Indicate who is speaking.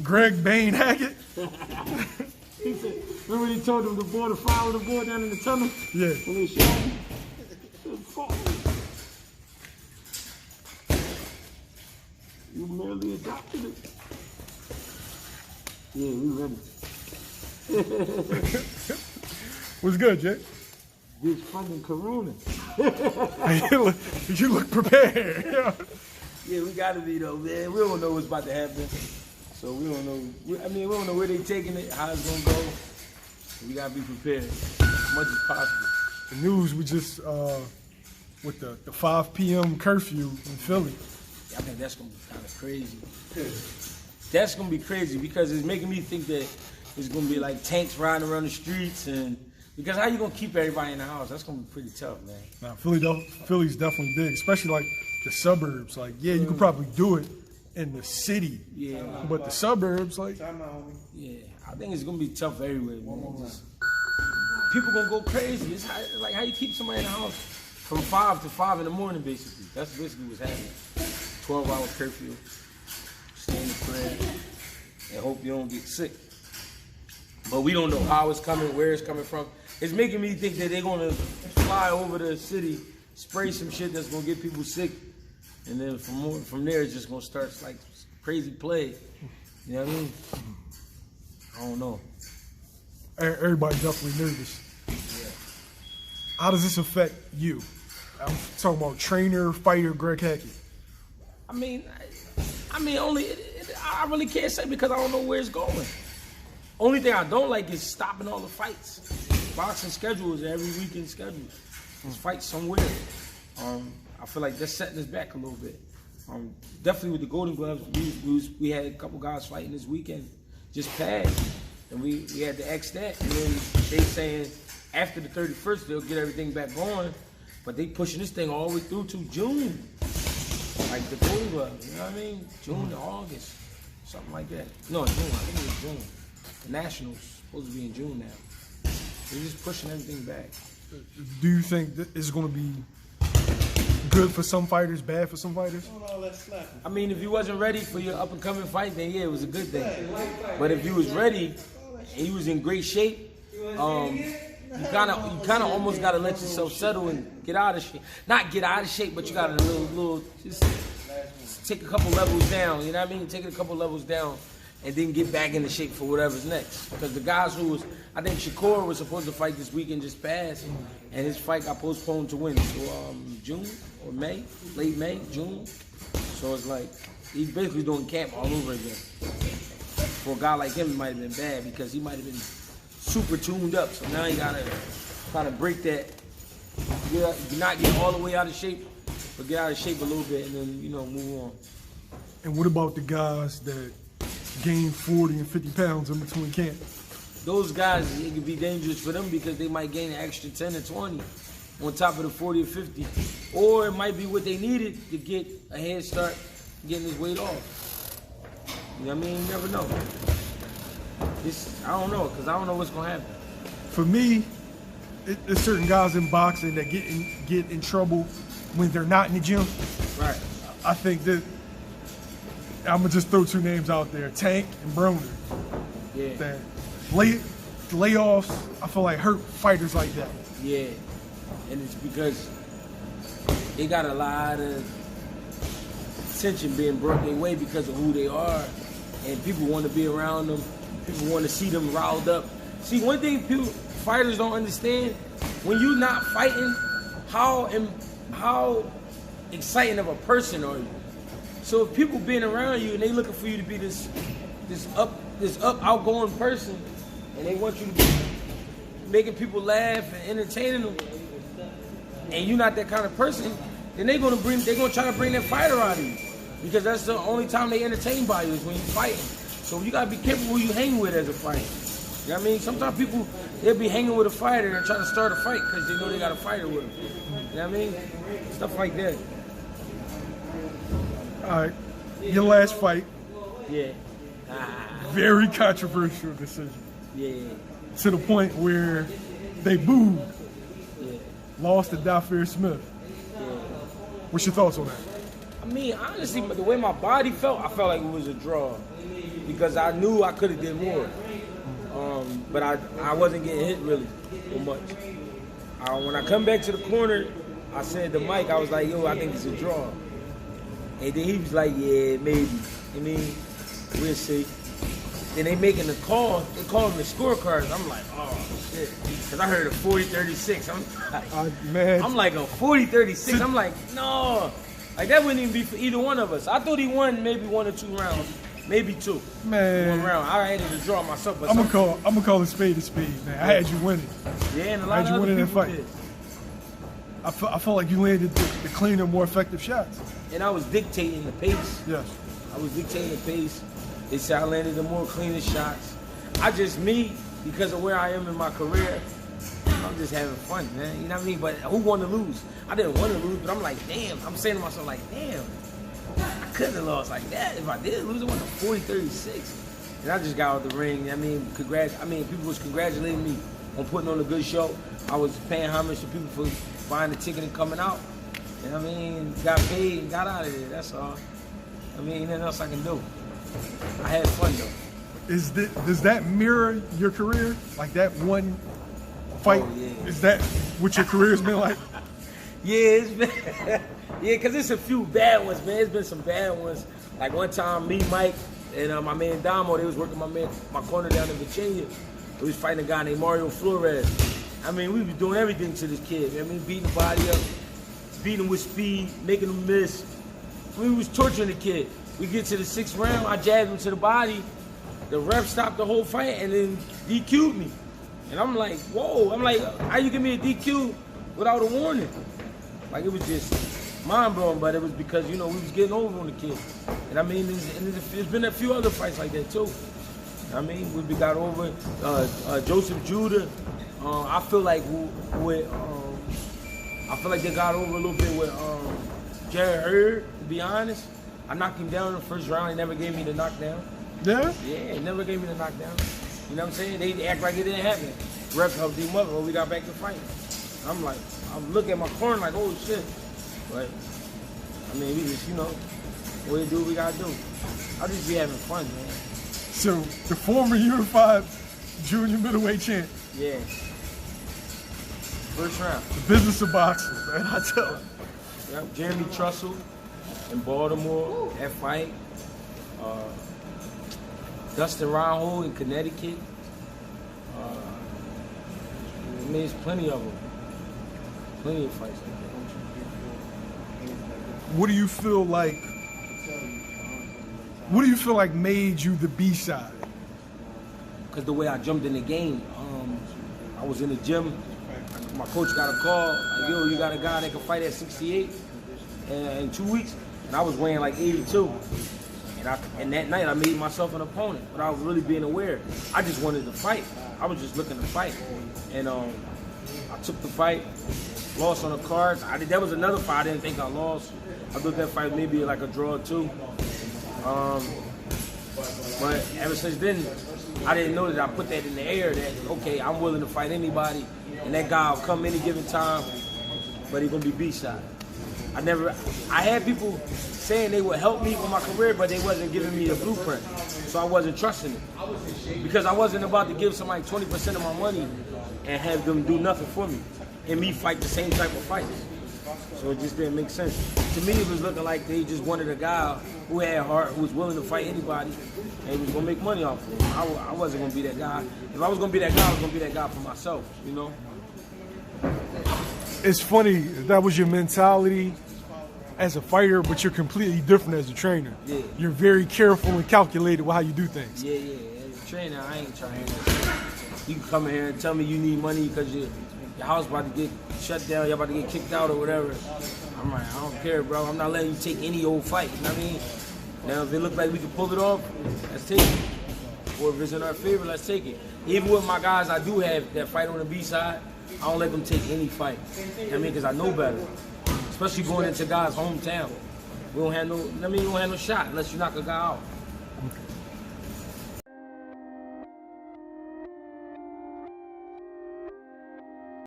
Speaker 1: Greg Hackett.
Speaker 2: He said, remember he told him to follow the board down in the tunnel?
Speaker 1: Yeah.
Speaker 2: When they shot him? You merely adopted it. Yeah, we ready.
Speaker 1: What's good, Jay?
Speaker 2: This fucking Corona.
Speaker 1: You look prepared.
Speaker 2: Yeah, we gotta be though, man. We don't know what's about to happen. So we don't know. We don't know where they taking it, how it's gonna go. We gotta be prepared as much as possible.
Speaker 1: The news, we just, with the 5 p.m. curfew in Philly.
Speaker 2: I think that's gonna be kind of crazy. That's gonna be crazy because it's making me think that it's gonna be like tanks riding around the streets, and because how you gonna keep everybody in the house? That's gonna be pretty tough, man.
Speaker 1: Nah, Philly's definitely big, especially like the suburbs. Like, yeah, you could probably do it in the city,
Speaker 2: yeah,
Speaker 1: but the suburbs, like,
Speaker 2: yeah, I think it's gonna be tough everywhere, man. Just, people gonna go crazy. It's like how you keep somebody in the house from 5 to 5 in the morning, basically. That's basically what's happening. 12-hour curfew. Stay in the crib and hope you don't get sick. But we don't know how it's coming, where it's coming from. It's making me think that they're gonna fly over the city, spray some shit that's gonna get people sick, and then from there it's just gonna start like crazy plague. You know what I mean? I don't know.
Speaker 1: Everybody's definitely nervous.
Speaker 2: Yeah.
Speaker 1: How does this affect you? I'm talking about trainer, fighter, Greg Hackett.
Speaker 2: I mean, I really can't say because I don't know where it's going. Only thing I don't like is stopping all the fights. Boxing schedules every weekend schedule. There's fights somewhere. I feel like that's setting us back a little bit. Definitely with the Golden Gloves, we had a couple guys fighting this weekend, just passed, and we had to X that. And then they saying after the 31st they'll get everything back going, but they pushing this thing all the way through to June, like the Golden Gloves. You know what I mean? June to August, something like that. No, June. I think it was June. The Nationals supposed to be in June now. They're just pushing everything back.
Speaker 1: Do you think that it's going to be good for some fighters, bad for some fighters?
Speaker 2: I mean, if you wasn't ready for your up-and-coming fight, then yeah, it was a good thing. But if you was ready and you was in great shape, you kind of almost got to let yourself settle and get out of shape. Not get out of shape, but you got to just take a couple levels down. You know what I mean? Take it a couple levels down, and then get back into shape for whatever's next. Because the guys who I think Shakur was supposed to fight this weekend just passed, and his fight got postponed to when? So June or May, late May, June. So it's like he's basically doing camp all over again. For a guy like him, it might have been bad because he might have been super tuned up. So now you gotta kind of break that. Not get all the way out of shape, but get out of shape a little bit, and then move on.
Speaker 1: And what about the guys that gain 40 and 50 pounds in between camp?
Speaker 2: Those guys, it could be dangerous for them because they might gain an extra 10 or 20 on top of the 40 or 50. Or it might be what they needed to get a head start getting his weight off. You know what I mean? You never know. I don't know, because I don't know what's going to happen.
Speaker 1: For me, there's certain guys in boxing that get in trouble when they're not in the gym.
Speaker 2: Right.
Speaker 1: I think that I'm going to just throw 2 names out there, Tank and Broner.
Speaker 2: Yeah.
Speaker 1: That layoffs, I feel like, hurt fighters like that.
Speaker 2: Yeah. And it's because they got a lot of tension being brought their way because of who they are. And people want to be around them. People want to see them riled up. See, one thing fighters don't understand, when you're not fighting, how exciting of a person are you? So if people being around you and they looking for you to be this outgoing person, and they want you to be making people laugh and entertaining them, and you're not that kind of person, then they're gonna try to bring that fighter out of you, because that's the only time they entertain by you is when you're fighting. So you gotta be careful who you hang with as a fighter. You know what I mean? Sometimes people, they'll be hanging with a fighter and try to start a fight because they know they got a fighter with them. You know what I mean? Stuff like that.
Speaker 1: All right, your last fight.
Speaker 2: Yeah.
Speaker 1: Very controversial decision.
Speaker 2: Yeah.
Speaker 1: To the point where they booed.
Speaker 2: Yeah.
Speaker 1: Lost to Dafir Smith.
Speaker 2: Yeah.
Speaker 1: What's your thoughts on that?
Speaker 2: I mean, honestly, the way my body felt, I felt like it was a draw because I knew I could have did more. But I wasn't getting hit really so much. When I come back to the corner, I said to Mike, I was like, yo, I think it's a draw. And then he was like, yeah, maybe. I mean, we'll see. Then they making the call. They calling the scorecards. I'm like, oh, shit. Because I heard a 40-36. I'm like, a 40-36. I'm like, no. Like, that wouldn't even be for either one of us. I thought he won maybe 1 or 2 rounds. Maybe 2.
Speaker 1: Man.
Speaker 2: 1 round. I had to draw myself. But
Speaker 1: I'm gonna call it spade, man. I had you winning.
Speaker 2: Yeah, and a lot of other people did.
Speaker 1: I felt like you landed the cleaner, more effective shots.
Speaker 2: And I was dictating the pace.
Speaker 1: Yes.
Speaker 2: I was dictating the pace. They said I landed the more cleaner shots. Because of where I am in my career, I'm just having fun, man. You know what I mean? But who won to lose? I didn't want to lose, but I'm like, damn. I'm saying to myself, like, damn. I couldn't have lost like that. If I did lose, it went to 40-36. And I just got out the ring. I mean, people was congratulating me on putting on a good show. I was paying homage to people for buying the ticket and coming out. You know what I mean? Got paid and got out of there. That's all. I mean, nothing else I can do. I had fun though.
Speaker 1: Does that mirror your career? Like that one fight?
Speaker 2: Oh, yeah.
Speaker 1: Is that what your career's been like?
Speaker 2: Yeah, it's been. Yeah, because it's a few bad ones, man. It's been some bad ones. Like one time, me, Mike, and my man Damo, they was working my corner down in Virginia. We was fighting a guy named Mario Flores. I mean, we was doing everything to this kid. I mean, beating the body up, beating him with speed, making him miss. We was torturing the kid. We get to the 6th round, I jabbed him to the body. The ref stopped the whole fight and then DQ'd me. And I'm like, whoa. I'm like, how you give me a DQ without a warning? Like, it was just mind-blowing, but it was because, you know, we was getting over on the kid. And I mean, there's been a few other fights like that, too. I mean, we got over Joseph Judah. I feel like they got over a little bit with Jared Hurd, to be honest. I knocked him down in the first round. He never gave me the knockdown.
Speaker 1: Yeah?
Speaker 2: Yeah, he never gave me the knockdown. You know what I'm saying? They act like it didn't happen. Ref helped him up when we got back to fighting. I'm looking at my corner like, oh shit. But, I mean, we just, you know, we do what we gotta do. I'll just be having fun, man.
Speaker 1: So, the former unified junior middleweight champ.
Speaker 2: Yeah. First round.
Speaker 1: The business of boxing, man, I tell you.
Speaker 2: Yep, Jeremy Trussell in Baltimore, that fight. Dustin Reinhold in Connecticut. I mean, there's plenty of them. Plenty of fights like that.
Speaker 1: What do you feel like made you the B-side?
Speaker 2: Because the way I jumped in the game, I was in the gym. My coach got a call, like, yo, you got a guy that can fight at 68 in 2 weeks. And I was weighing like 82. And that night I made myself an opponent, but I was really being aware. I just wanted to fight. I was just looking to fight. And I took the fight, lost on the cards. That was another fight I didn't think I lost. I thought that fight maybe like a draw too. But ever since then, I didn't know that I put that in the air that, okay, I'm willing to fight anybody, and that guy will come any given time, but he's gonna be B-side. I had people saying they would help me with my career, but they wasn't giving me the blueprint. So I wasn't trusting it. Because I wasn't about to give somebody 20% of my money and have them do nothing for me and me fight the same type of fights. So it just didn't make sense. To me, it was looking like they just wanted a guy who had heart, who was willing to fight anybody, and was gonna make money off of it. I wasn't gonna be that guy. If I was gonna be that guy, I was gonna be that guy for myself, you know?
Speaker 1: It's funny, that was your mentality as a fighter, but you're completely different as a trainer.
Speaker 2: Yeah.
Speaker 1: You're very careful and calculated with how you do things.
Speaker 2: Yeah. As a trainer, I ain't trying that. You can come in here and tell me you need money because your house about to get shut down, you're about to get kicked out or whatever. I'm like, I don't care, bro. I'm not letting you take any old fight. You know what I mean? Now, if it looks like we can pull it off, let's take it. Or if it's in our favor, let's take it. Even with my guys I do have that fight on the B side, I don't let them take any fight. You know what I mean? Because I know better. Especially going into guys' hometown. We don't have no shot unless you knock a guy out.